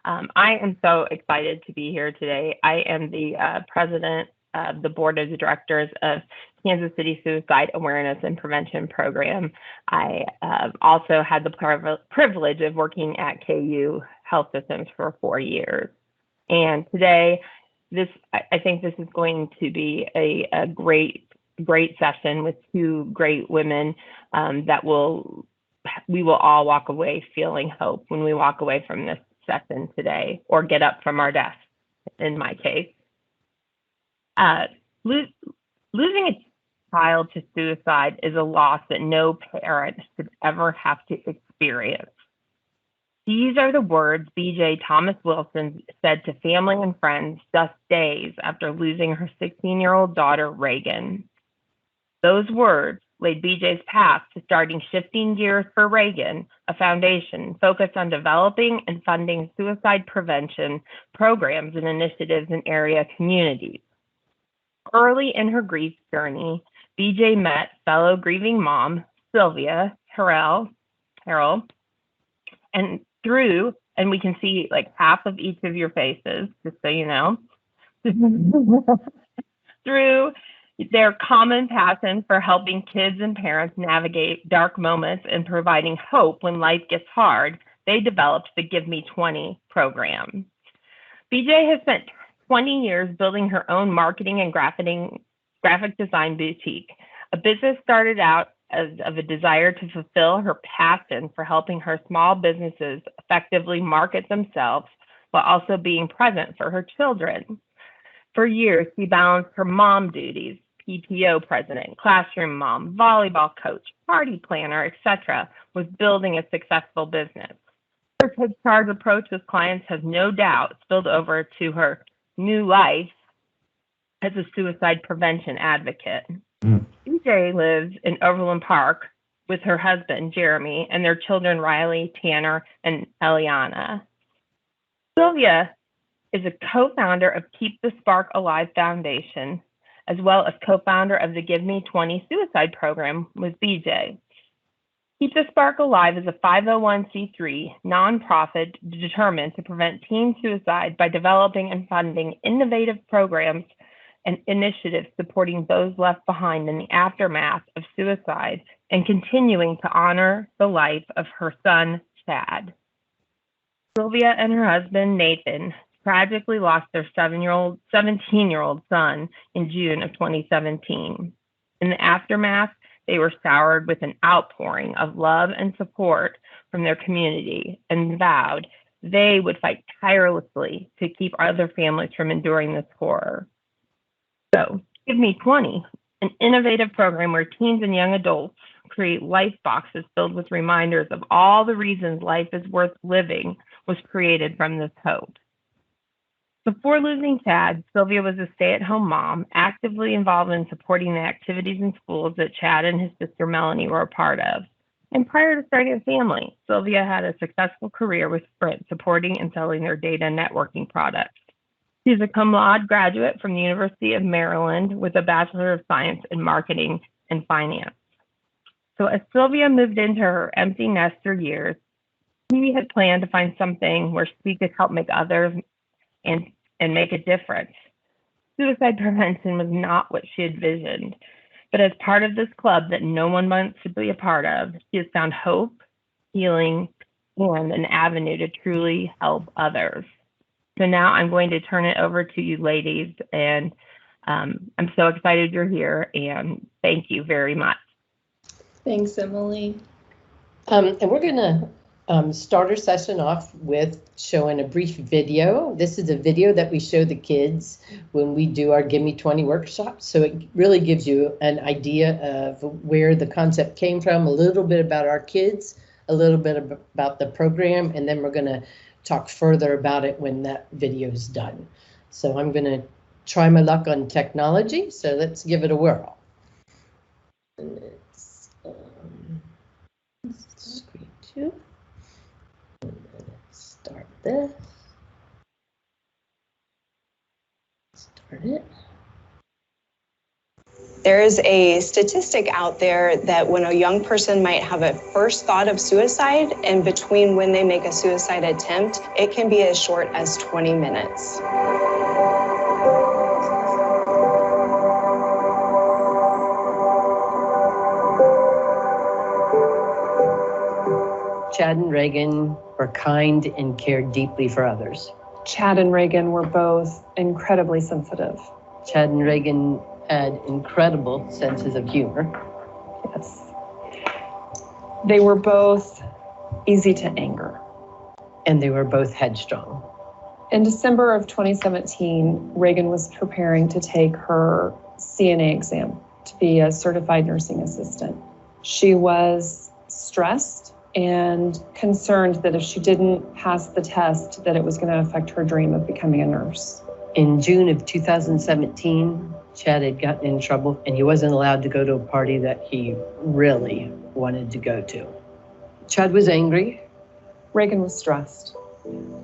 I am so excited to be here today. I am the president of the board of directors of Kansas City Suicide Awareness and Prevention Program. I also had the privilege of working at KU Health Systems for 4 years. And today, I think this is going to be a great session with two great women that we will all walk away feeling hope when we walk away from this session today, or get up from our desk, in my case. Losing a child to suicide is a loss that no parent should ever have to experience. These are the words B.J. Thomas Wilson said to family and friends just days after losing her 16-year-old daughter, Reagan. Those words laid B.J.'s path to starting Shifting Gears for Reagan, a foundation focused on developing and funding suicide prevention programs and initiatives in area communities. Early in her grief journey, B.J. met fellow grieving mom, Sylvia, Harrell, and we can see like half of each of your faces, just so you know, through their common passion for helping kids and parents navigate dark moments and providing hope when life gets hard, they developed the Give Me 20 program. BJ has spent 20 years building her own marketing and graphic design boutique. A business started out of a desire to fulfill her passion for helping her small businesses effectively market themselves while also being present for her children. For years, she balanced her mom duties, PTO president, classroom mom, volleyball coach, party planner, etc., with building a successful business. Her take charge approach with clients has no doubt spilled over to her new life as a suicide prevention advocate. BJ lives in Overland Park with her husband, Jeremy, and their children, Riley, Tanner, and Eliana. Sylvia is a co-founder of Keep the Spark Alive Foundation, as well as co-founder of the Give Me 20 suicide program with BJ. Keep the Spark Alive is a 501c3 nonprofit determined to prevent teen suicide by developing and funding innovative programs and initiatives supporting those left behind in the aftermath of suicide and continuing to honor the life of her son, Chad. Sylvia and her husband, Nathan, tragically lost their 17-year-old son in June of 2017. In the aftermath, they were showered with an outpouring of love and support from their community and vowed they would fight tirelessly to keep other families from enduring this horror. So, Give Me 20, an innovative program where teens and young adults create life boxes filled with reminders of all the reasons life is worth living, was created from this hope. Before losing Chad, Sylvia was a stay-at-home mom, actively involved in supporting the activities in schools that Chad and his sister Melanie were a part of. And prior to starting a family, Sylvia had a successful career with Sprint, supporting and selling their data networking products. She's a cum laude graduate from the University of Maryland with a Bachelor of Science in Marketing and Finance. So as Sylvia moved into her empty nester years, she had planned to find something where she could help make others and make a difference. Suicide prevention was not what she envisioned, but as part of this club that no one wants to be a part of, she has found hope, healing, and an avenue to truly help others. So now I'm going to turn it over to you ladies, and I'm so excited you're here, and thank you very much. Thanks, Emily. And we're going to start our session off with showing a brief video. This is a video that we show the kids when we do our Give Me 20 workshops. So it really gives you an idea of where the concept came from, a little bit about our kids, a little bit about the program, and then we're going to talk further about it when that video is done. So I'm going to try my luck on technology. So let's give it a whirl. And it's screen 2. Start this. Start it. There is a statistic out there that when a young person might have a first thought of suicide and between when they make a suicide attempt, it can be as short as 20 minutes. Chad and Reagan were kind and cared deeply for others. Chad and Reagan were both incredibly sensitive. Chad and Reagan had incredible senses of humor. Yes. They were both easy to anger. And they were both headstrong. In December of 2017, Reagan was preparing to take her CNA exam to be a certified nursing assistant. She was stressed and concerned that if she didn't pass the test, that it was going to affect her dream of becoming a nurse. In June of 2017, Chad had gotten in trouble and he wasn't allowed to go to a party that he really wanted to go to. Chad was angry. Reagan was stressed.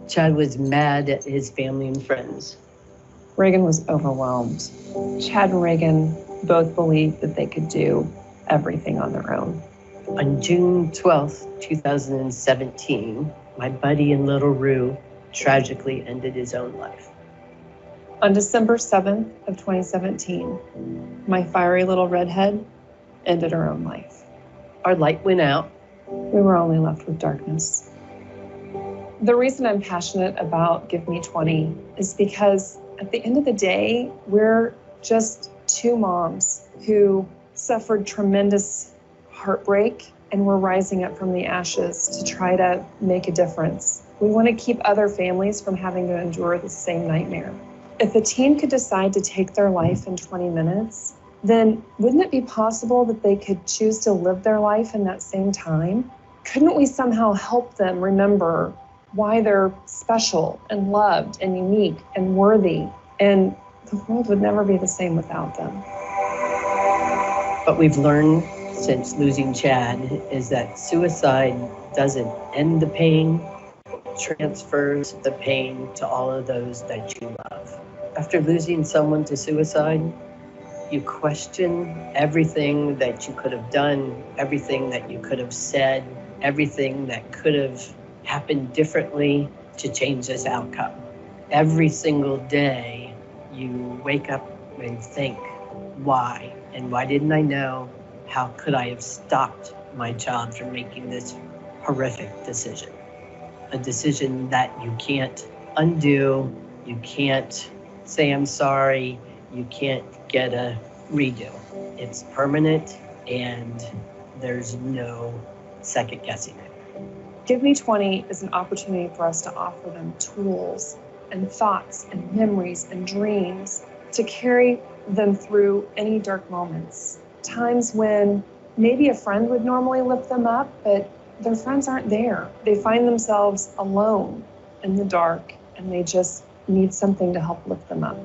Chad was mad at his family and friends. Reagan was overwhelmed. Chad and Reagan both believed that they could do everything on their own. On June 12th, 2017, my buddy in Little Rue tragically ended his own life. On December 7th of 2017, my fiery little redhead ended her own life. Our light went out. We were only left with darkness. The reason I'm passionate about Give Me 20 is because at the end of the day, we're just two moms who suffered tremendous heartbreak and we're rising up from the ashes to try to make a difference. We want to keep other families from having to endure the same nightmare. If a teen could decide to take their life in 20 minutes, then wouldn't it be possible that they could choose to live their life in that same time? Couldn't we somehow help them remember why they're special and loved and unique and worthy, and the world would never be the same without them? What we've learned since losing Chad is that suicide doesn't end the pain, it transfers the pain to all of those that you love. After losing someone to suicide, you question everything that you could have done, everything that you could have said, everything that could have happened differently to change this outcome. Every single day, you wake up and think, why? And why didn't I know? How could I have stopped my child from making this horrific decision? A decision that you can't undo, you can't say I'm sorry, you can't get a redo. It's permanent and there's no second guessing it. Give Me 20 is an opportunity for us to offer them tools and thoughts and memories and dreams to carry them through any dark moments. Times when maybe a friend would normally lift them up, but their friends aren't there. They find themselves alone in the dark and they just need something to help lift them up.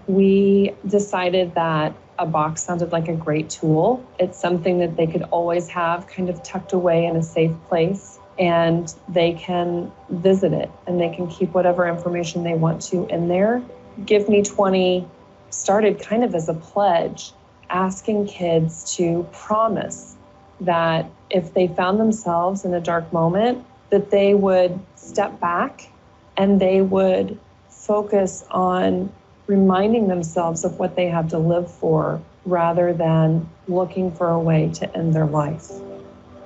We decided that a box sounded like a great tool. It's something that they could always have kind of tucked away in a safe place, and they can visit it and they can keep whatever information they want to in there. Give Me 20 started kind of as a pledge, asking kids to promise that if they found themselves in a dark moment, that they would step back and they would focus on reminding themselves of what they have to live for rather than looking for a way to end their life.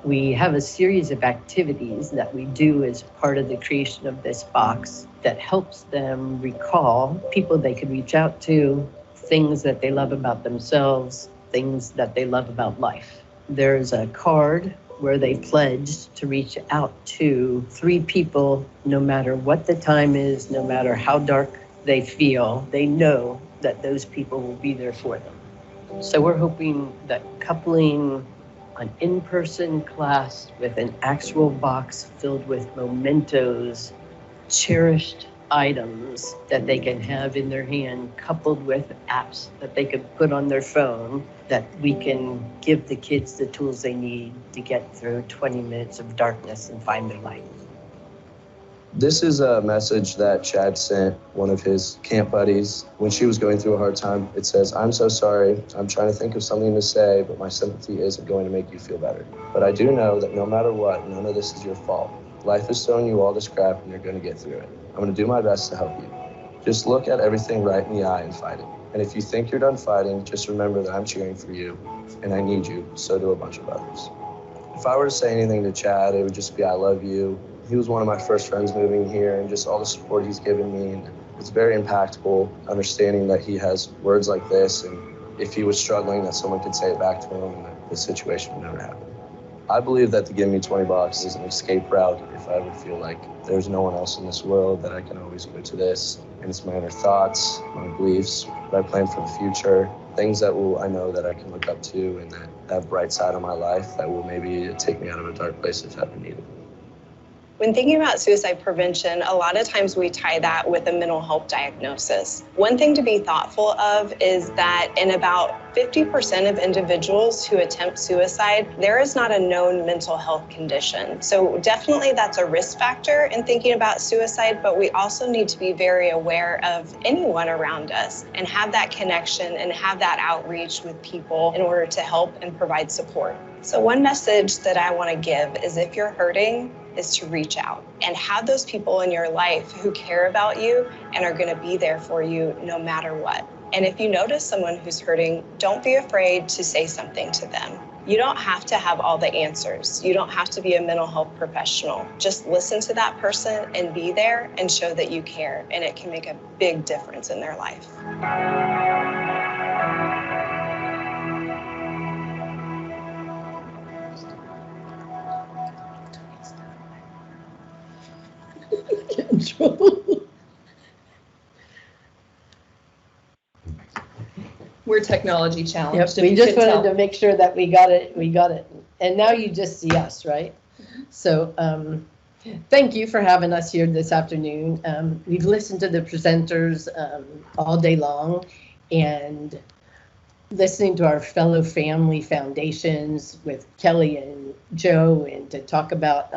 We have a series of activities that we do as part of the creation of this box that helps them recall people they could reach out to, things that they love about themselves, things that they love about life. There's a card where they pledged to reach out to 3 people, no matter what the time is, no matter how dark they feel, they know that those people will be there for them. So we're hoping that coupling an in-person class with an actual box filled with mementos, cherished items that they can have in their hand, coupled with apps that they can put on their phone, that we can give the kids the tools they need to get through 20 minutes of darkness and find their light. This is a message that Chad sent one of his camp buddies when she was going through a hard time. It says, "I'm so sorry. I'm trying to think of something to say, but my sympathy isn't going to make you feel better. But I do know that no matter what, none of this is your fault. Life is throwing you all this crap and you're going to get through it. I'm going to do my best to help you. Just look at everything right in the eye and fight it. And if you think you're done fighting, just remember that I'm cheering for you and I need you. So do a bunch of others." If I were to say anything to Chad, it would just be, I love you. He was one of my first friends moving here, and just all the support he's given me. And it's very impactful understanding that he has words like this, and if he was struggling, that someone could say it back to him, and that the situation would never happen. I believe that the Give Me 20 box is an escape route if I ever feel like there's no one else in this world, that I can always go to this. And it's my inner thoughts, my beliefs, what I plan for the future, things that I know that I can look up to, and that bright side of my life that will maybe take me out of a dark place if ever needed. When thinking about suicide prevention, a lot of times we tie that with a mental health diagnosis. One thing to be thoughtful of is that in about 50% of individuals who attempt suicide, there is not a known mental health condition. So definitely that's a risk factor in thinking about suicide, but we also need to be very aware of anyone around us and have that connection and have that outreach with people in order to help and provide support. So one message that I want to give is if you're hurting, is to reach out and have those people in your life who care about you and are going to be there for you no matter what. And if you notice someone who's hurting, don't be afraid to say something to them. You don't have to have all the answers. You don't have to be a mental health professional. Just listen to that person and be there and show that you care, and it can make a big difference in their life. We're technology challenged. Yep, we just wanted to make sure that we got it. And now you just see us, right? So thank you for having us here this afternoon. We've listened to the presenters all day long, and listening to our fellow family foundations with Kelly and Joe, and to talk about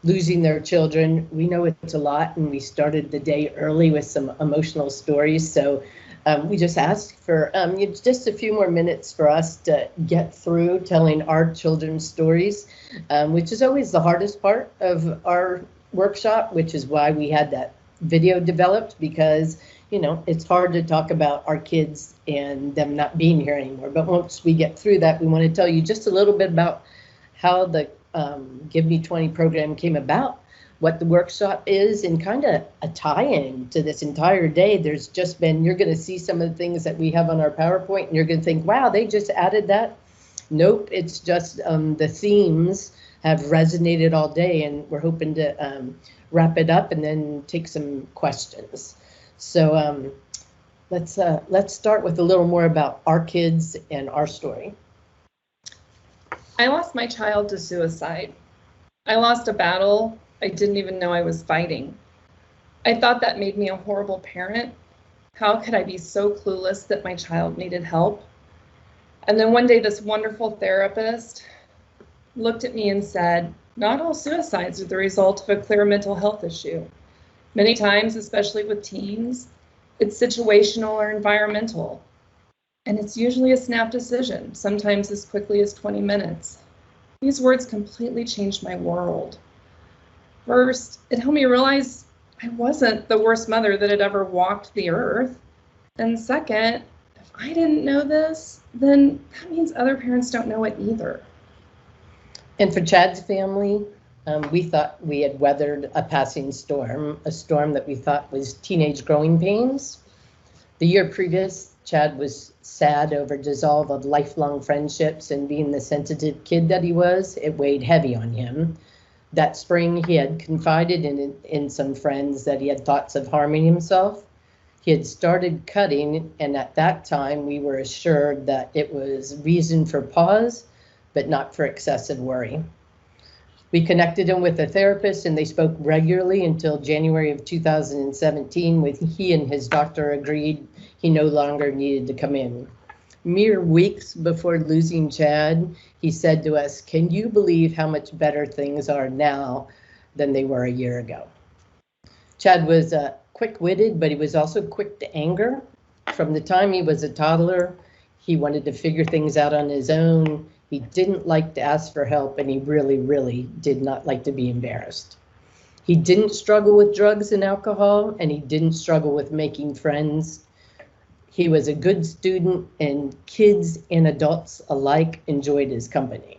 losing their children. We know it's a lot, and we started the day early with some emotional stories. So we just asked for just a few more minutes for us to get through telling our children's stories, which is always the hardest part of our workshop, which is why we had that video developed, because it's hard to talk about our kids and them not being here anymore. But once we get through that, we want to tell you just a little bit about how the Give Me 20 program came about, what the workshop is, and kind of a tie-in to this entire day. There's just been, you're going to see some of the things that we have on our PowerPoint, and you're going to think, wow, they just added that. Nope, it's just the themes have resonated all day, and we're hoping to wrap it up and then take some questions. So let's start with a little more about our kids and our story. I lost my child to suicide. I lost a battle I didn't even know I was fighting. I thought that made me a horrible parent. How could I be so clueless that my child needed help? And then one day this wonderful therapist looked at me and said, not all suicides are the result of a clear mental health issue. Many times, especially with teens, it's situational or environmental. And it's usually a snap decision, sometimes as quickly as 20 minutes. These words completely changed my world. First, it helped me realize I wasn't the worst mother that had ever walked the earth. And second, if I didn't know this, then that means other parents don't know it either. And for Chad's family, we thought we had weathered a passing storm, a storm that we thought was teenage growing pains. The year previous, Chad was sad over dissolve of lifelong friendships, and being the sensitive kid that he was, it weighed heavy on him. That spring, he had confided in some friends that he had thoughts of harming himself. He had started cutting, and at that time, we were assured that it was reason for pause, but not for excessive worry. We connected him with a therapist, and they spoke regularly until January of 2017, when he and his doctor agreed he no longer needed to come in. Mere weeks before losing Chad, he said to us, "Can you believe how much better things are now than they were a year ago?" Chad was quick-witted, but he was also quick to anger. From the time he was a toddler, he wanted to figure things out on his own. He didn't like to ask for help, and he really, really did not like to be embarrassed. He didn't struggle with drugs and alcohol, and he didn't struggle with making friends. He was a good student, and kids and adults alike enjoyed his company.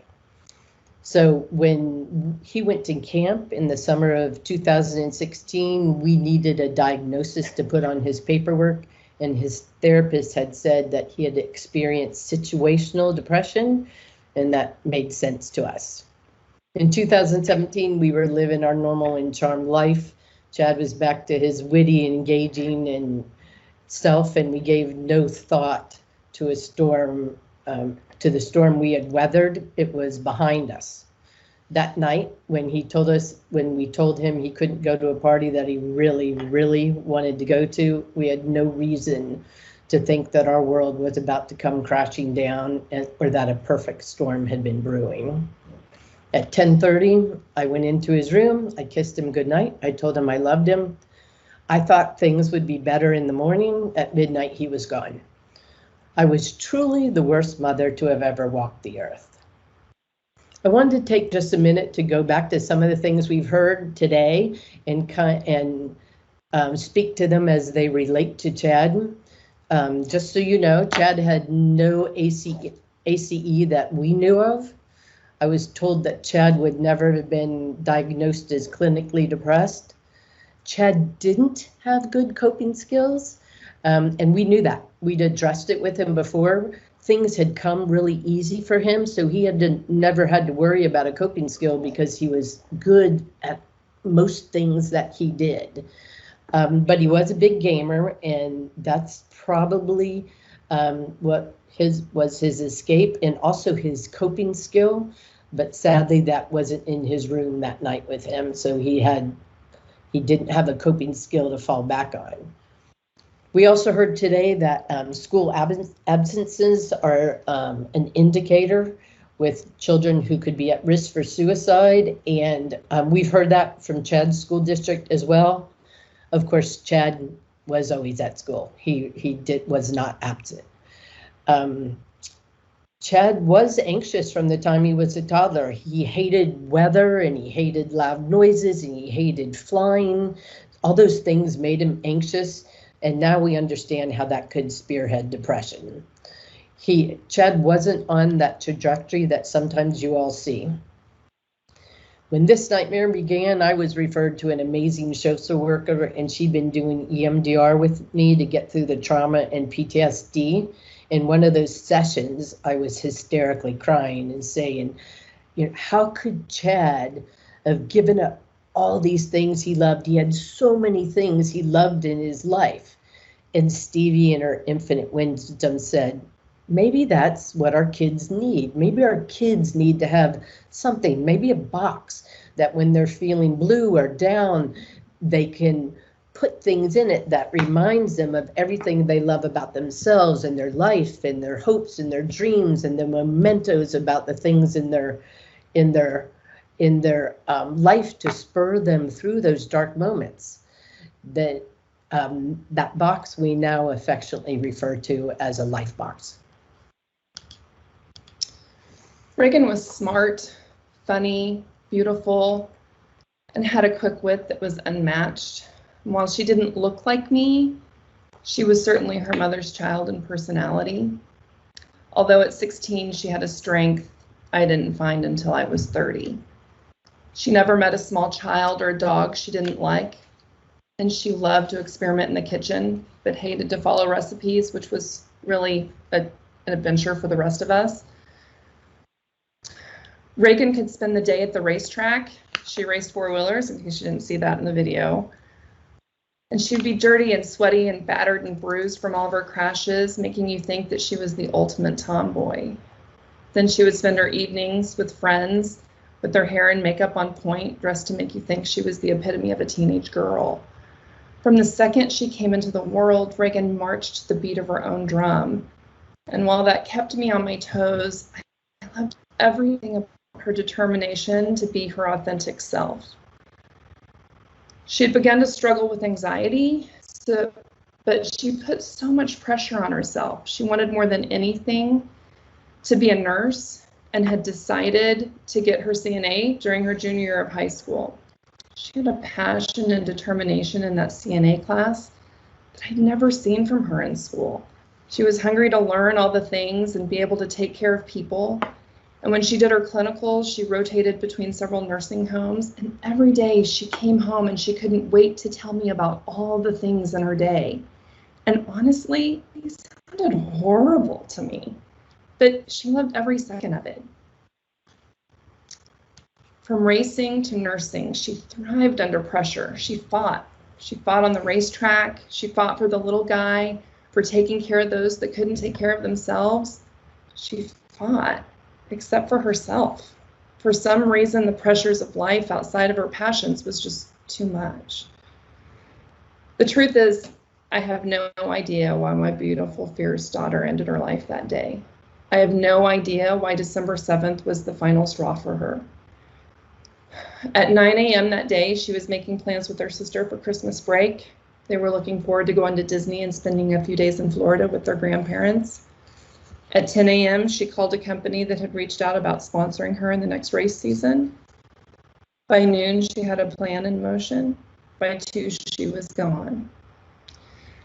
So when he went to camp in the summer of 2016, we needed a diagnosis to put on his paperwork, and his therapist had said that he had experienced situational depression, and that made sense to us. In 2017, we were living our normal and charmed life. Chad was back to his witty, engaging, and self, and we gave no thought to a storm, to the storm we had weathered. It was behind us. That night, when we told him he couldn't go to a party that he really, really wanted to go to, we had no reason to think that our world was about to come crashing down, or that a perfect storm had been brewing. At 10:30, I went into his room. I kissed him goodnight. I told him I loved him. I thought things would be better in the morning. At midnight, he was gone. I was truly the worst mother to have ever walked the earth. I wanted to take just a minute to go back to some of the things we've heard today and speak to them as they relate to Chad. Just so you know, Chad had no ACE that we knew of. I was told that Chad would never have been diagnosed as clinically depressed. Chad didn't have good coping skills, and we knew that. We'd addressed it with him before. Things had come really easy for him, so he never had to worry about a coping skill because he was good at most things that he did. But he was a big gamer, and that's probably what was his escape and also his coping skill. But sadly, that wasn't in his room that night with him, so he didn't have a coping skill to fall back on. We also heard today that school absences are an indicator with children who could be at risk for suicide, and we've heard that from Chad's school district as well. Of course, Chad was always at school. He was not absent. Chad was anxious from the time he was a toddler. He hated weather, and he hated loud noises, and he hated flying. All those things made him anxious, and now we understand how that could spearhead depression. Chad wasn't on that trajectory that sometimes you all see. When this nightmare began, I was referred to an amazing social worker, and she'd been doing EMDR with me to get through the trauma and PTSD. In one of those sessions, I was hysterically crying and saying, how could Chad have given up all these things he loved? He had so many things he loved in his life. And Stevie, in her infinite wisdom, said, maybe that's what our kids need. Maybe our kids need to have something, maybe a box that when they're feeling blue or down, they can put things in it that reminds them of everything they love about themselves and their life and their hopes and their dreams and the mementos about the things in their life to spur them through those dark moments. That box we now affectionately refer to as a life box. Reagan was smart, funny, beautiful, and had a quick wit that was unmatched. And while she didn't look like me, she was certainly her mother's child in personality. Although at 16, she had a strength I didn't find until I was 30. She never met a small child or a dog she didn't like, and she loved to experiment in the kitchen, but hated to follow recipes, which was really an adventure for the rest of us. Reagan could spend the day at the racetrack. She raced four-wheelers, in case you didn't see that in the video. And she'd be dirty and sweaty and battered and bruised from all of her crashes, making you think that she was the ultimate tomboy. Then she would spend her evenings with friends, with their hair and makeup on point, dressed to make you think she was the epitome of a teenage girl. From the second she came into the world, Reagan marched to the beat of her own drum. And while that kept me on my toes, I loved everything about her determination to be her authentic self. She had begun to struggle with anxiety, but she put so much pressure on herself. She wanted more than anything to be a nurse and had decided to get her CNA during her junior year of high school. She had a passion and determination in that CNA class that I'd never seen from her in school. She was hungry to learn all the things and be able to take care of people. And when she did her clinicals, she rotated between several nursing homes, and every day she came home and she couldn't wait to tell me about all the things in her day. And honestly, they sounded horrible to me, but she loved every second of it. From racing to nursing, she thrived under pressure. She fought. She fought on the racetrack. She fought for the little guy, for taking care of those that couldn't take care of themselves. She fought, except for herself. For some reason, the pressures of life outside of her passions was just too much. The truth is, I have no idea why my beautiful, fierce daughter ended her life that day. I have no idea why December 7th was the final straw for her. At 9 a.m. that day, she was making plans with her sister for Christmas break. They were looking forward to going to Disney and spending a few days in Florida with their grandparents. At 10 a.m., she called a company that had reached out about sponsoring her in the next race season. By noon, she had a plan in motion. By 2, she was gone.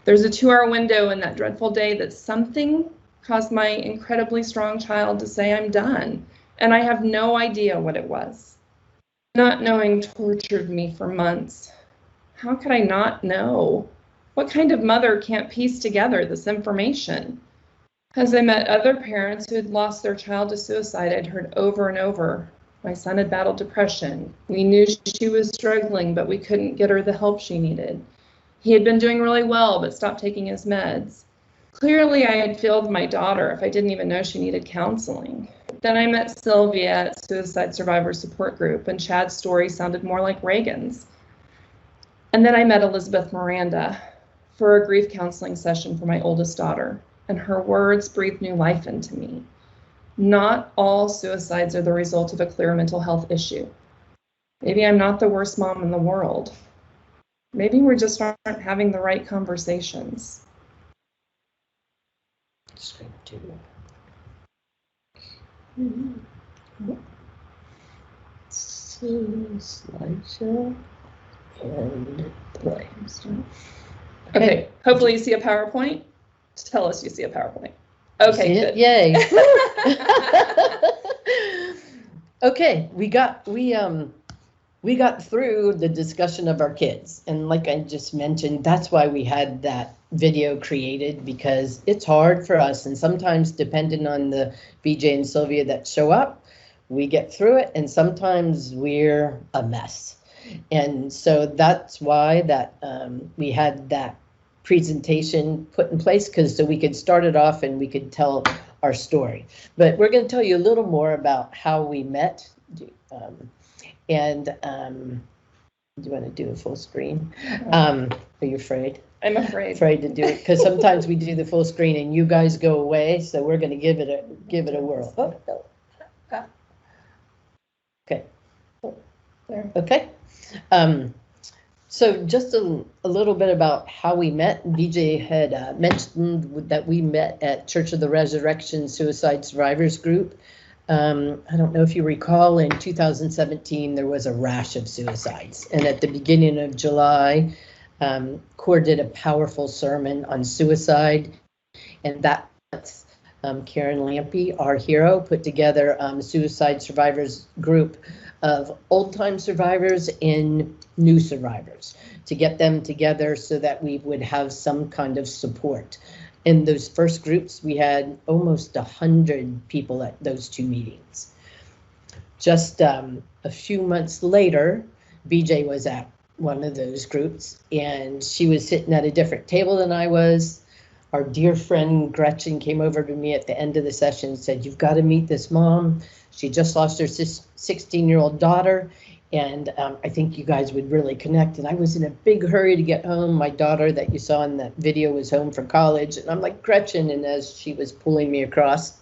There's a 2-hour window in that dreadful day that something caused my incredibly strong child to say, "I'm done." And I have no idea what it was. Not knowing tortured me for months. How could I not know? What kind of mother can't piece together this information? As I met other parents who had lost their child to suicide, I'd heard over and over, my son had battled depression. We knew she was struggling, but we couldn't get her the help she needed. He had been doing really well, but stopped taking his meds. Clearly, I had failed my daughter if I didn't even know she needed counseling. Then I met Sylvia at Suicide Survivor Support Group, and Chad's story sounded more like Reagan's. And then I met Elizabeth Miranda for a grief counseling session for my oldest daughter, and her words breathed new life into me. Not all suicides are the result of a clear mental health issue. Maybe I'm not the worst mom in the world. Maybe we just aren't having the right conversations. Slideshow and play. Okay, hopefully you see a PowerPoint. Tell us you see a PowerPoint. Okay, good. Yay. Okay, we got through the discussion of our kids, and like I just mentioned, that's why we had that video created, because it's hard for us, and sometimes depending on the BJ and Sylvia that show up, we get through it, and sometimes we're a mess. And so that's why that we had that presentation put in place, because so we could start it off and we could tell our story. But we're going to tell you a little more about how we met. Do you want to do a full screen? Are you afraid? I'm afraid. Afraid to do it, because sometimes we do the full screen and you guys go away, so we're going to give it a whirl. Oh, no. Okay. There. Okay. So just a little bit about how we met. BJ had mentioned that we met at Church of the Resurrection Suicide Survivors Group. I don't know if you recall, in 2017, there was a rash of suicides. And at the beginning of July, Core did a powerful sermon on suicide. And that Karen Lampy, our hero, put together a suicide survivors group of old-time survivors and new survivors to get them together so that we would have some kind of support. In those first groups, we had almost 100 people at those 2 meetings. Just a few months later, BJ was at one of those groups, and she was sitting at a different table than I was. Our dear friend Gretchen came over to me at the end of the session and said, "You've got to meet this mom. She just lost her 16-year-old daughter, and I think you guys would really connect." And I was in a big hurry to get home. My daughter that you saw in that video was home from college, and I'm like, "Gretchen," and as she was pulling me across,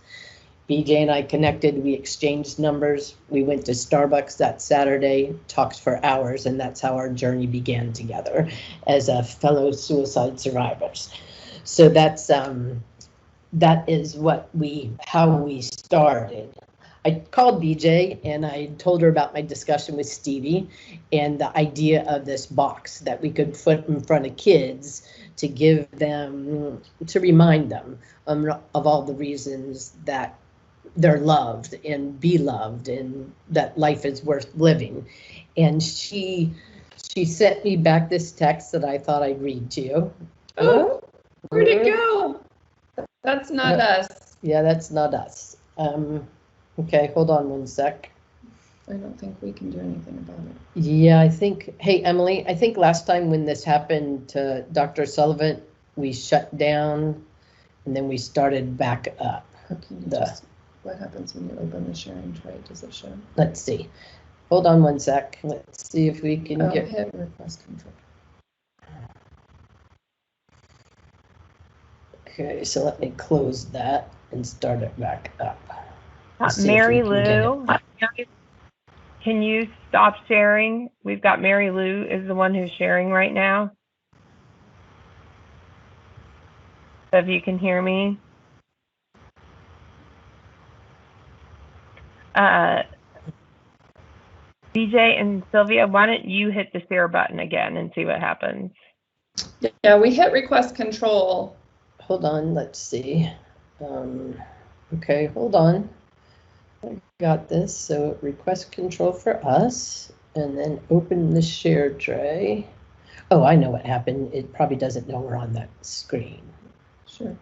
BJ and I connected, we exchanged numbers, we went to Starbucks that Saturday, talked for hours, and that's how our journey began together as a fellow suicide survivors. So that's that is how we started. I called BJ and I told her about my discussion with Stevie and the idea of this box that we could put in front of kids to give them, to remind them of all the reasons that they're loved and be loved and that life is worth living. And she sent me back this text that I thought I'd read to you. Oh, where'd it go? That's not us. Yeah, that's not us. Okay, hold on one sec. I don't think we can do anything about it. Yeah, I think, hey, Emily, I think last time when this happened to Dr. Sullivan, we shut down and then we started back up. What happens when you open the sharing tray? Does it show? Let's see. Hold on one sec. Let's see if we can get. Hit request control. Okay, so let me close that and start it back up. Mary Lou, can you stop sharing? We've got Mary Lou is the one who's sharing right now. So if you can hear me. BJ and Sylvia, why don't you hit the share button again and see what happens? Yeah, we hit request control. Hold on, let's see. Okay, hold on. I got this. So request control for us and then open the share tray. Oh, I know what happened. It probably doesn't know we're on that screen. Sure.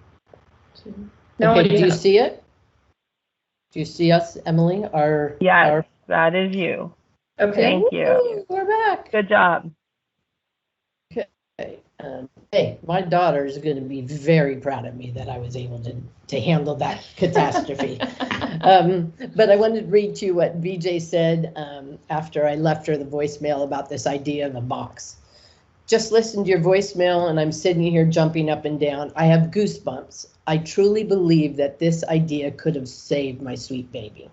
Okay, do you see it? Do you see us, Emily? Yes, that is you. Okay. Thank you. We're back. Good job. Okay. Hey, my daughter is going to be very proud of me that I was able to handle that catastrophe. But I wanted to read to you what BJ said after I left her the voicemail about this idea of the box. Just listened to your voicemail and I'm sitting here jumping up and down. I have goosebumps. I truly believe that this idea could have saved my sweet baby.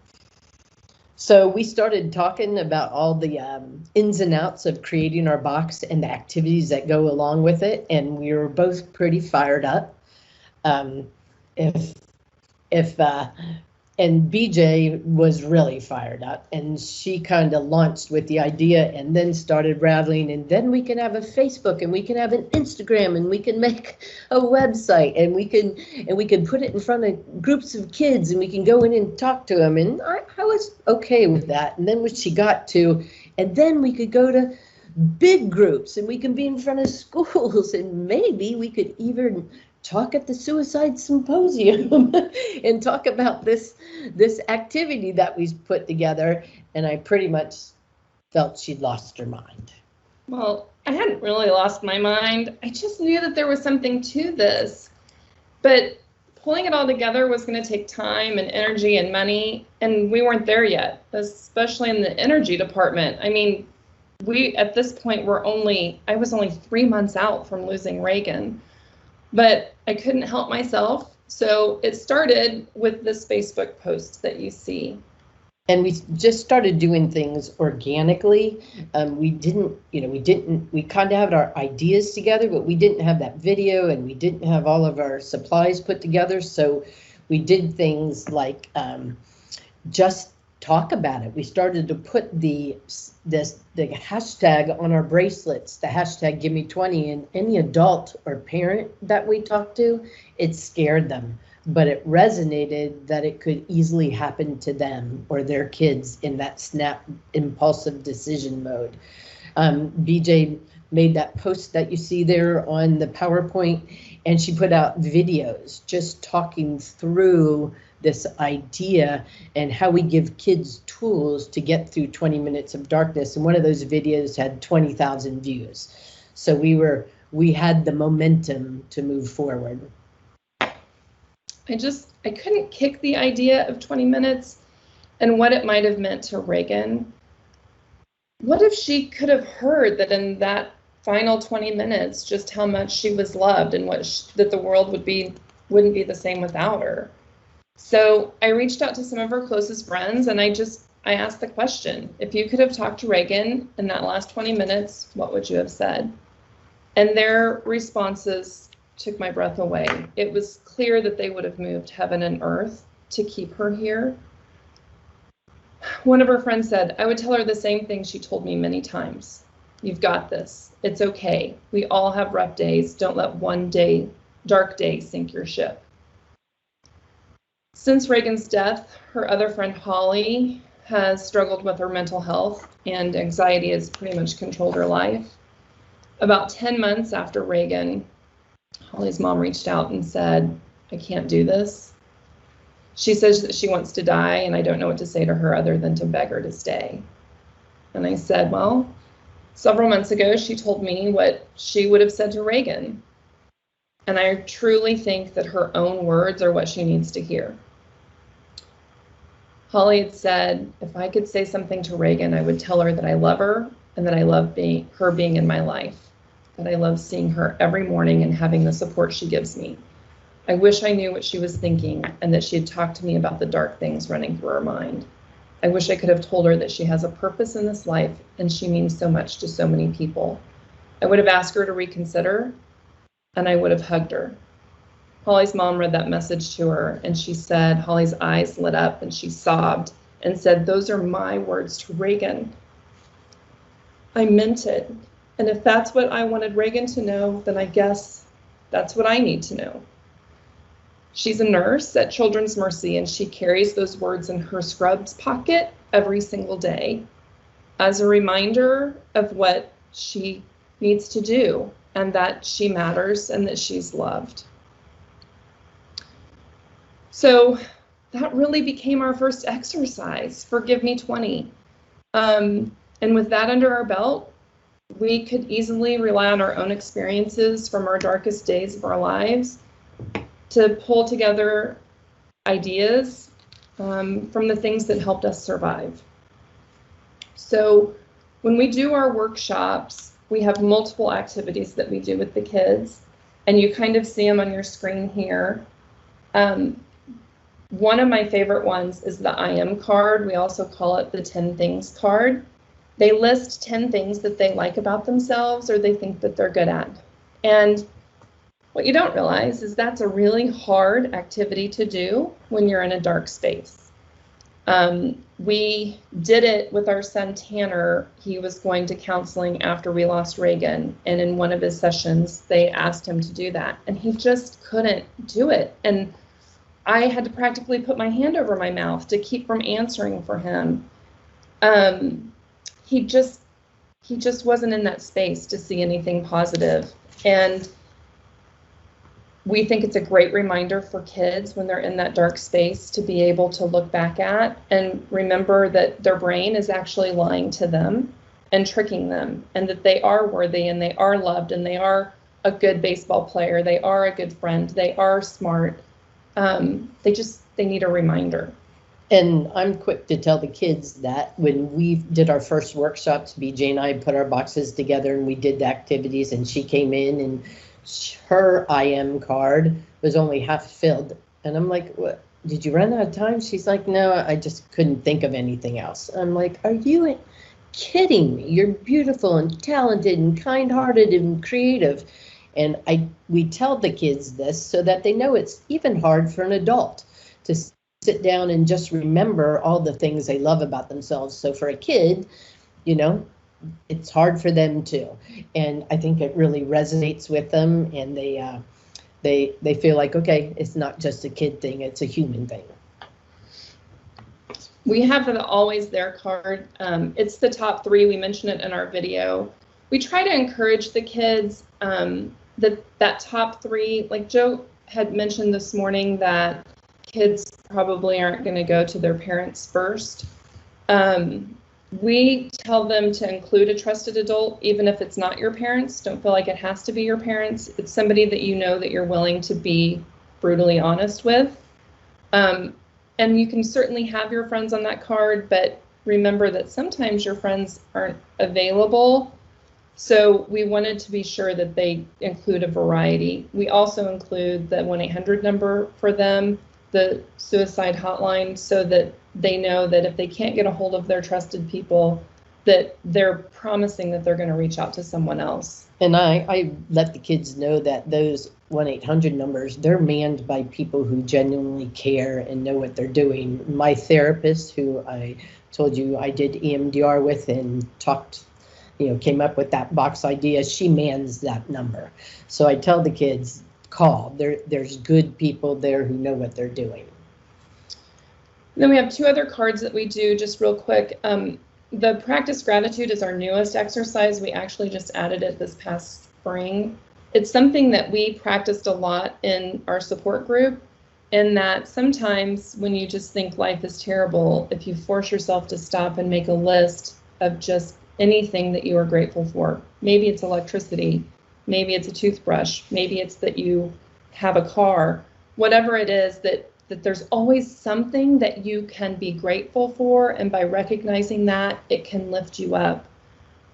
So we started talking about all the ins and outs of creating our box and the activities that go along with it. And we were both pretty fired up. And BJ was really fired up and she kind of launched with the idea and then started rattling, and then we can have a Facebook and we can have an Instagram and we can make a website and we can put it in front of groups of kids and we can go in and talk to them. And I was okay with that. And then when she got to, and then we could go to big groups and we can be in front of schools and maybe we could even talk at the suicide symposium and talk about this activity that we put together. And I pretty much felt she'd lost her mind. Well, I hadn't really lost my mind. I just knew that there was something to this, but pulling it all together was going to take time and energy and money, and we weren't there yet, especially in the energy department. I mean, at this point I was only 3 months out from losing Reagan. But I couldn't help myself. So it started with this Facebook post that you see. And we just started doing things organically. We kind of had our ideas together, but we didn't have that video and we didn't have all of our supplies put together. So we did things like just talk about it. We started to put the hashtag on our bracelets, the hashtag Give Me 20, and any adult or parent that we talked to, it scared them, but it resonated that it could easily happen to them or their kids in that snap impulsive decision mode. BJ made that post that you see there on the PowerPoint, and she put out videos just talking through this idea and how we give kids tools to get through 20 minutes of darkness. And one of those videos had 20,000 views. So we had the momentum to move forward. I couldn't kick the idea of 20 minutes and what it might have meant to Reagan. What if she could have heard that in that final 20 minutes, just how much she was loved and that the world wouldn't be the same without her? So I reached out to some of her closest friends, and I asked the question, if you could have talked to Reagan in that last 20 minutes, what would you have said? And their responses took my breath away. It was clear that they would have moved heaven and earth to keep her here. One of her friends said, I would tell her the same thing she told me many times. You've got this. It's okay. We all have rough days. Don't let one dark day sink your ship. Since Reagan's death, her other friend Holly has struggled with her mental health, and anxiety has pretty much controlled her life. About 10 months after Reagan, Holly's mom reached out and said, I can't do this. She says that she wants to die, and I don't know what to say to her other than to beg her to stay. And I said, well, several months ago, she told me what she would have said to Reagan. And I truly think that her own words are what she needs to hear. Holly had said, if I could say something to Reagan, I would tell her that I love her and that I love her being in my life, that I love seeing her every morning and having the support she gives me. I wish I knew what she was thinking and that she had talked to me about the dark things running through her mind. I wish I could have told her that she has a purpose in this life and she means so much to so many people. I would have asked her to reconsider, and I would have hugged her. Holly's mom read that message to her, and she said, Holly's eyes lit up and she sobbed and said, those are my words to Reagan. I meant it. And if that's what I wanted Reagan to know, then I guess that's what I need to know. She's a nurse at Children's Mercy, and she carries those words in her scrubs pocket every single day as a reminder of what she needs to do and that she matters and that she's loved. So that really became our first exercise for Give Me 20. And with that under our belt, we could easily rely on our own experiences from our darkest days of our lives to pull together ideas from the things that helped us survive. So when we do our workshops, we have multiple activities that we do with the kids, and you kind of see them on your screen here. One of my favorite ones is the I am card. We also call it the 10 things card. They list 10 things that they like about themselves or they think that they're good at. And what you don't realize is that's a really hard activity to do when you're in a dark space. We did it with our son Tanner. He was going to counseling after we lost Reagan, and in one of his sessions, they asked him to do that, and he just couldn't do it. And I had to practically put my hand over my mouth to keep from answering for him. He just wasn't in that space to see anything positive. And we think it's a great reminder for kids when they're in that dark space to be able to look back at and remember that their brain is actually lying to them and tricking them, and that they are worthy and they are loved and they are a good baseball player, they are a good friend, they are smart. They need a reminder. And I'm quick to tell the kids that when we did our first workshops, BJ and I put our boxes together and we did the activities, and she came in and her I am card was only half filled. And I'm like, what? Did you run out of time? She's like, no, I just couldn't think of anything else. I'm like, are you kidding me? You're beautiful and talented and kind-hearted and creative. And we tell the kids this so that they know it's even hard for an adult to sit down and just remember all the things they love about themselves. So for a kid, you know, it's hard for them too. And I think it really resonates with them, and they feel like, okay, it's not just a kid thing, it's a human thing. We have the Always There card. It's the top 3. We mention it in our video. We try to encourage the kids that top 3, like Joe had mentioned this morning, that kids probably aren't going to go to their parents first. We tell them to include a trusted adult, even if it's not your parents. Don't feel like it has to be your parents. It's somebody that you know that you're willing to be brutally honest with. And you can certainly have your friends on that card, but remember that sometimes your friends aren't available. So we wanted to be sure that they include a variety. We also include the 1-800 number for them. the suicide hotline so that they know that if they can't get a hold of their trusted people, that they're promising that they're going to reach out to someone else. And I let the kids know that those 1-800 numbers, they're manned by people who genuinely care and know what they're doing. My therapist, who I told you I did EMDR with and talked, came up with that box idea, she mans that number. So I tell the kids, call. There's good people there who know what they're doing. Then we have 2 other cards that we do just real quick. The practice gratitude is our newest exercise. We actually just added it this past spring. It's something that we practiced a lot in our support group, in that sometimes when you just think life is terrible, if you force yourself to stop and make a list of just anything that you are grateful for, maybe it's electricity, maybe it's a toothbrush, maybe it's that you have a car, whatever it is, that there's always something that you can be grateful for, and by recognizing that, it can lift you up.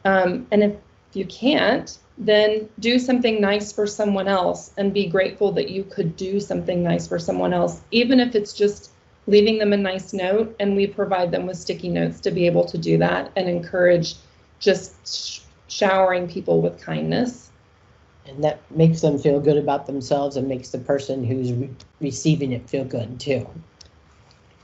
And if you can't, then do something nice for someone else and be grateful that you could do something nice for someone else, even if it's just leaving them a nice note, and we provide them with sticky notes to be able to do that and encourage just showering people with kindness. And that makes them feel good about themselves and makes the person who's receiving it feel good too.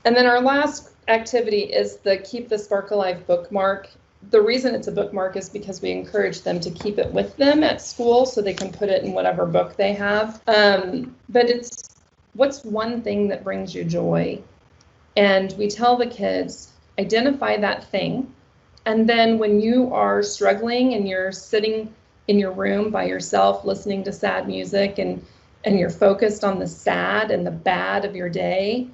And then our last activity is the Keep the Spark Alive bookmark. The reason it's a bookmark is because we encourage them to keep it with them at school so they can put it in whatever book they have. But it's, what's one thing that brings you joy? And we tell the kids, identify that thing. And then when you are struggling and you're sitting in your room by yourself listening to sad music and you're focused on the sad and the bad of your day,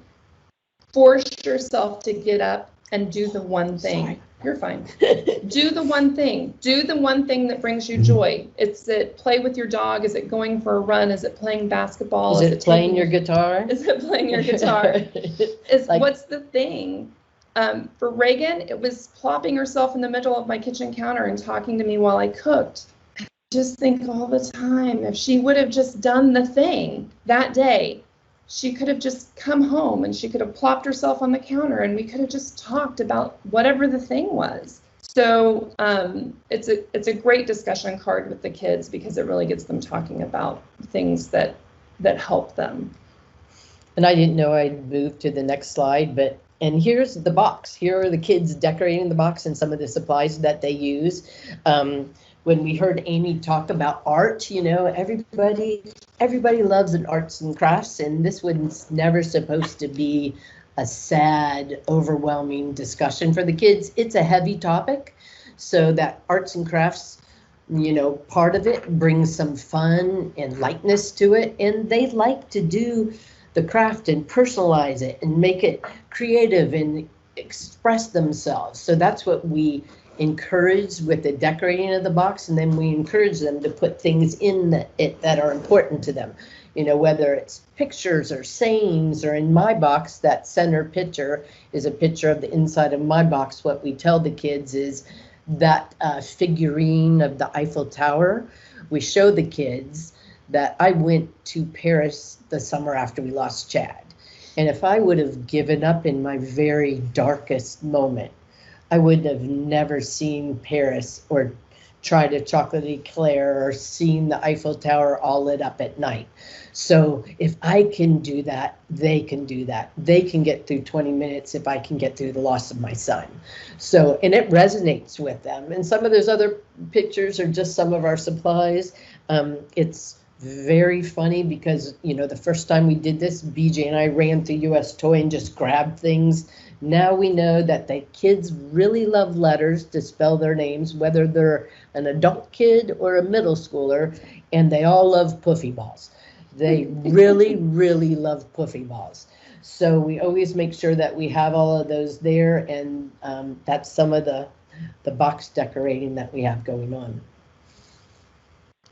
force yourself to get up and do the one thing. Sorry. You're fine. Do the one thing. Do the one thing that brings you joy. It's it play with your dog. Is it going for a run? Is it playing basketball? Is it playing your guitar? Is it playing your guitar? What's the thing? For Reagan, it was plopping herself in the middle of my kitchen counter and talking to me while I cooked. I just think all the time, if she would have just done the thing that day, she could have just come home and she could have plopped herself on the counter and we could have just talked about whatever the thing was. So it's a great discussion card with the kids because it really gets them talking about things that help them. And I didn't know I'd move to the next slide, and here's the box. Here are the kids decorating the box and some of the supplies that they use. When we heard Amy talk about art, everybody loves an arts and crafts, and this was never supposed to be a sad, overwhelming discussion for the kids. It's a heavy topic, so that arts and crafts, part of it brings some fun and lightness to it, and they like to do the craft and personalize it and make it creative and express themselves. So that's what we encourage with the decorating of the box, and then we encourage them to put things in it that are important to them, whether it's pictures or sayings, or in my box, that center picture is a picture of the inside of my box. What we tell the kids is that figurine of the Eiffel Tower, we show the kids that I went to Paris the summer after we lost Chad, and if I would have given up in my very darkest moment, I would have never seen Paris or tried a chocolate eclair or seen the Eiffel Tower all lit up at night. So if I can do that, they can do that. They can get through 20 minutes if I can get through the loss of my son. So, and it resonates with them. And some of those other pictures are just some of our supplies. It's very funny because, the first time we did this, BJ and I ran through US Toy and just grabbed things. Now we know that the kids really love letters to spell their names, whether they're an adult kid or a middle schooler, and they all love puffy balls. They really, really love puffy balls. So we always make sure that we have all of those there, and that's some of the box decorating that we have going on.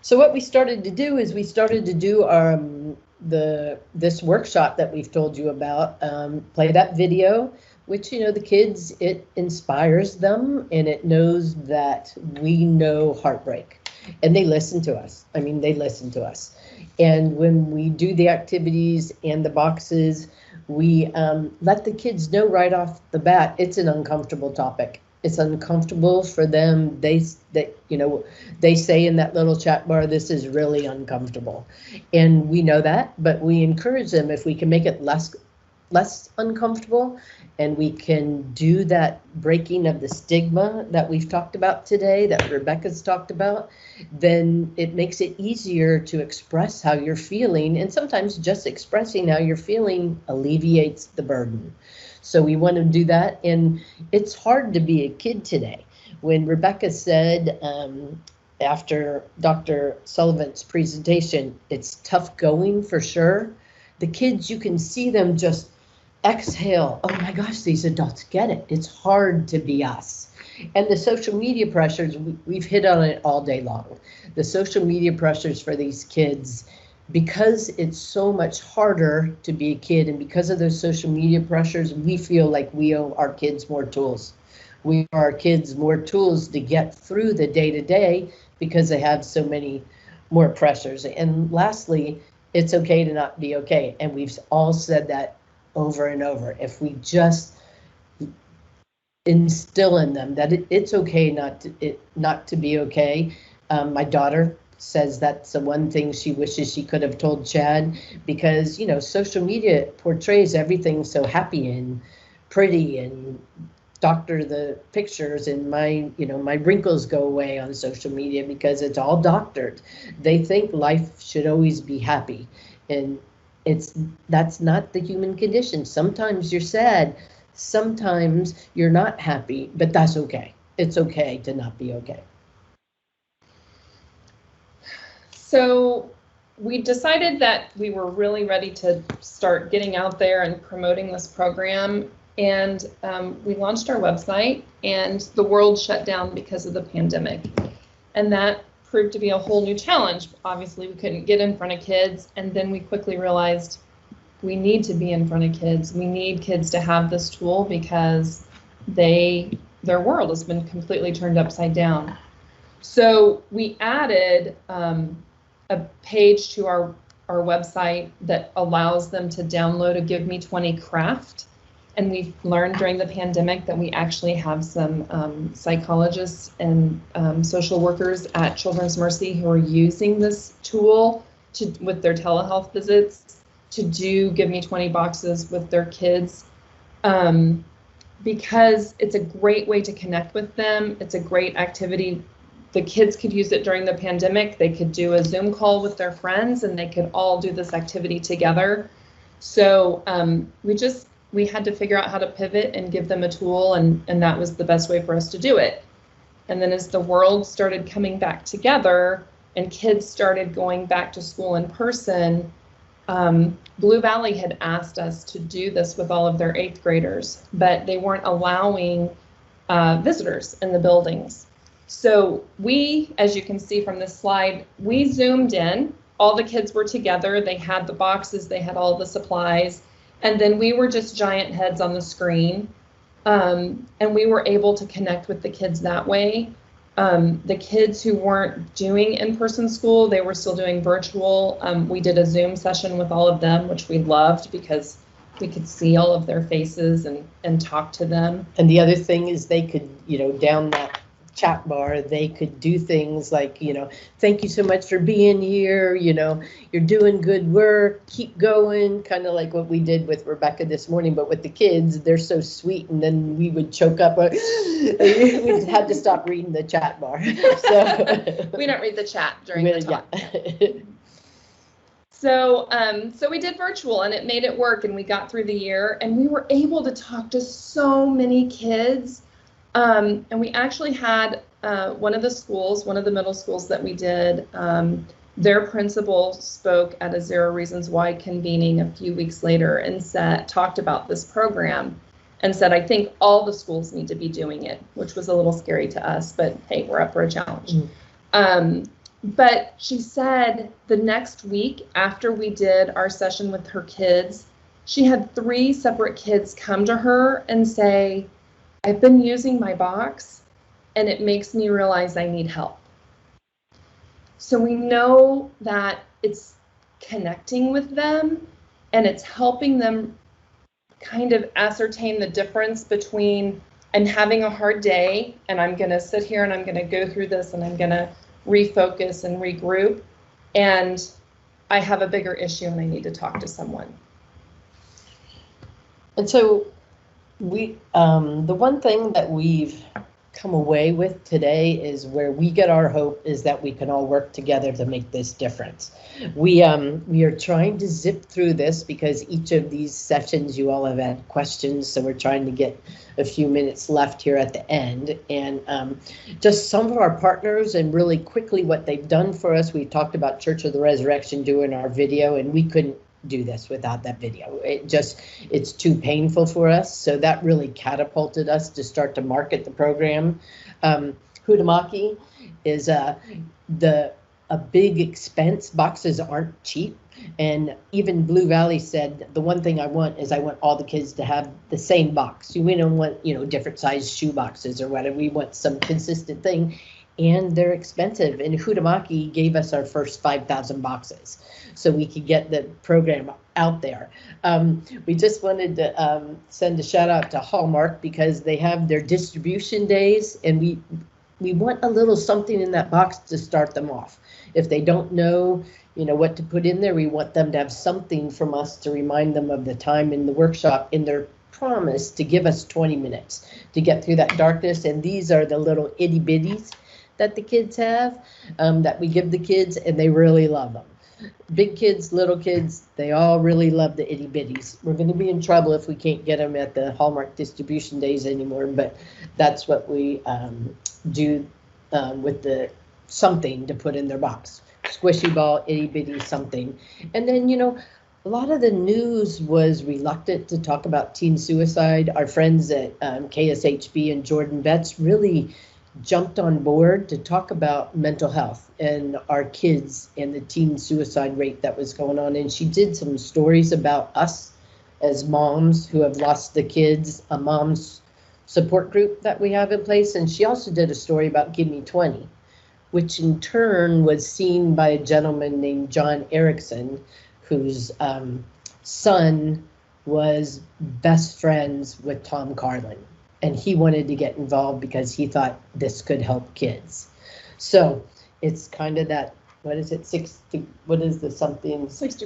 So what we started to do is we started to do our this workshop that we've told you about, play that video, which, the kids, it inspires them, and it knows that we know heartbreak. And they listen to us. I mean, they listen to us. And when we do the activities and the boxes, we let the kids know right off the bat, it's an uncomfortable topic. It's uncomfortable for them. They say in that little chat bar, this is really uncomfortable. And we know that, but we encourage them if we can make it less uncomfortable, and we can do that breaking of the stigma that we've talked about today, that Rebecca's talked about, then it makes it easier to express how you're feeling. And sometimes just expressing how you're feeling alleviates the burden. So we want to do that. And it's hard to be a kid today. When Rebecca said, after Dr. Sullivan's presentation, it's tough going for sure. The kids, you can see them just exhale. Oh my gosh, these adults get it. It's hard to be us. And the social media pressures, we've hit on it all day long. The social media pressures for these kids, because it's so much harder to be a kid, and because of those social media pressures, we feel like we owe our kids more tools. We owe our kids more tools to get through the day-to-day because they have so many more pressures. And lastly, it's okay to not be okay. And we've all said that over and over. If we just instill in them that it's okay not to be okay. My daughter says that's the one thing she wishes she could have told Chad, because social media portrays everything so happy and pretty, and doctor the pictures, and my wrinkles go away on social media because it's all doctored. They think life should always be happy, and that's not the human condition. Sometimes you're sad, sometimes you're not happy, but that's okay. It's okay to not be okay. So we decided that we were really ready to start getting out there and promoting this program, and we launched our website, and the world shut down because of the pandemic, and that proved to be a whole new challenge. Obviously, we couldn't get in front of kids, and then we quickly realized we need to be in front of kids. We need kids to have this tool because their world has been completely turned upside down. So we added a page to our website that allows them to download a Give Me 20 craft. And we've learned during the pandemic that we actually have some psychologists and social workers at Children's Mercy who are using this tool with their telehealth visits to do Give Me 20 boxes with their kids, because it's a great way to connect with them. It's a great activity. The kids could use it during the pandemic. They could do a Zoom call with their friends, and they could all do this activity together. So we had to figure out how to pivot and give them a tool, and that was the best way for us to do it. And then as the world started coming back together and kids started going back to school in person, Blue Valley had asked us to do this with all of their 8th graders, but they weren't allowing visitors in the buildings. So we, as you can see from this slide, we zoomed in. All the kids were together. They had the boxes, they had all the supplies. And then we were just giant heads on the screen, and we were able to connect with the kids that way. The kids who weren't doing in-person school, they were still doing virtual. We did a Zoom session with all of them, which we loved because we could see all of their faces and talk to them. And the other thing is they could, down that chat bar, they could do things like, thank you so much for being here, you're doing good work, keep going, kind of like what we did with Rebecca this morning. But with the kids, they're so sweet, and then we would choke up. We had to stop reading the chat bar. So we don't read the chat during the talk. Yeah. So we did virtual, and it made it work, and we got through the year, and we were able to talk to so many kids. And we actually had one of the middle schools that we did, their principal spoke at a Zero Reasons Why convening a few weeks later and talked about this program and said, I think all the schools need to be doing it, which was a little scary to us, but hey, we're up for a challenge. But she said the next week after we did our session with her kids, she had 3 separate kids come to her and say, I've been using my box and it makes me realize I need help. So we know that it's connecting with them and it's helping them kind of ascertain the difference between I'm having a hard day and I'm going to sit here and I'm going to go through this and I'm going to refocus and regroup, and I have a bigger issue and I need to talk to someone. And so we, the one thing that we've come away with today is where we get our hope is that we can all work together to make this difference. We are trying to zip through this because each of these sessions you all have had questions, so we're trying to get a few minutes left here at the end. And just some of our partners and really quickly what they've done for us. We talked about Church of the Resurrection doing our video, and we couldn't do this without that video. It's too painful for us. So that really catapulted us to start to market the program. Hutamaki is a big expense. Boxes aren't cheap. And even Blue Valley said, the one thing I want is I want all the kids to have the same box. We don't want, different size shoe boxes or whatever. We want some consistent thing. And they're expensive. And Hutamaki gave us our first 5,000 boxes so we could get the program out there. We just wanted to send a shout out to Hallmark because they have their distribution days, and we want a little something in that box to start them off. If they don't know, what to put in there, we want them to have something from us to remind them of the time in the workshop in their promise to give us 20 minutes to get through that darkness. And these are the little itty bitties that the kids have, that we give the kids, and they really love them. Big kids, little kids, they all really love the itty bitties. We're going to be in trouble if we can't get them at the Hallmark distribution days anymore, but that's what we do with the something to put in their box. Squishy ball, itty bitty something. And then, a lot of the news was reluctant to talk about teen suicide. Our friends at KSHB and Jordan Betts really jumped on board to talk about mental health and our kids and the teen suicide rate that was going on. And she did some stories about us as moms who have lost the kids, a mom's support group that we have in place. And she also did a story about Give Me 20, which in turn was seen by a gentleman named John Erickson, whose son was best friends with Tom Carlin. And he wanted to get involved because he thought this could help kids. So it's kind of that, what is it, 6 degrees of separation. 6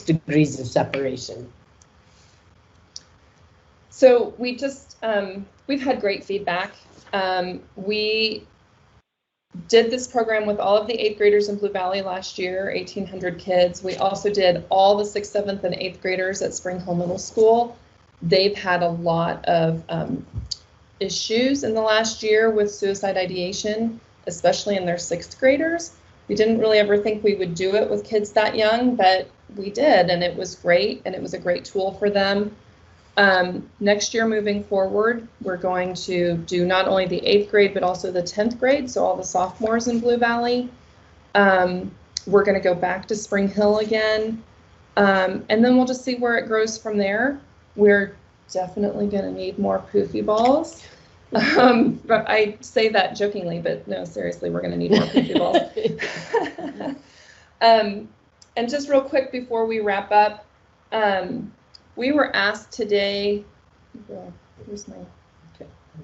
degrees of separation. So we just, we've had great feedback. We did this program with all of the 8th graders in Blue Valley last year, 1,800 kids. We also did all the 6th, 7th, and 8th graders at Spring Hill Middle School. They've had a lot of issues in the last year with suicide ideation, especially in their 6th graders. We didn't really ever think we would do it with kids that young, but we did, and it was great, and it was a great tool for them. Next year, moving forward, we're going to do not only the 8th grade, but also the 10th grade, so all the sophomores in Blue Valley. We're going to go back to Spring Hill again, and then we'll just see where it grows from there. We're definitely going to need more poofy balls. But I say that jokingly, but no, seriously, we're going to need more poofy balls. And just real quick before we wrap up, we were asked today, where's my, okay, I'm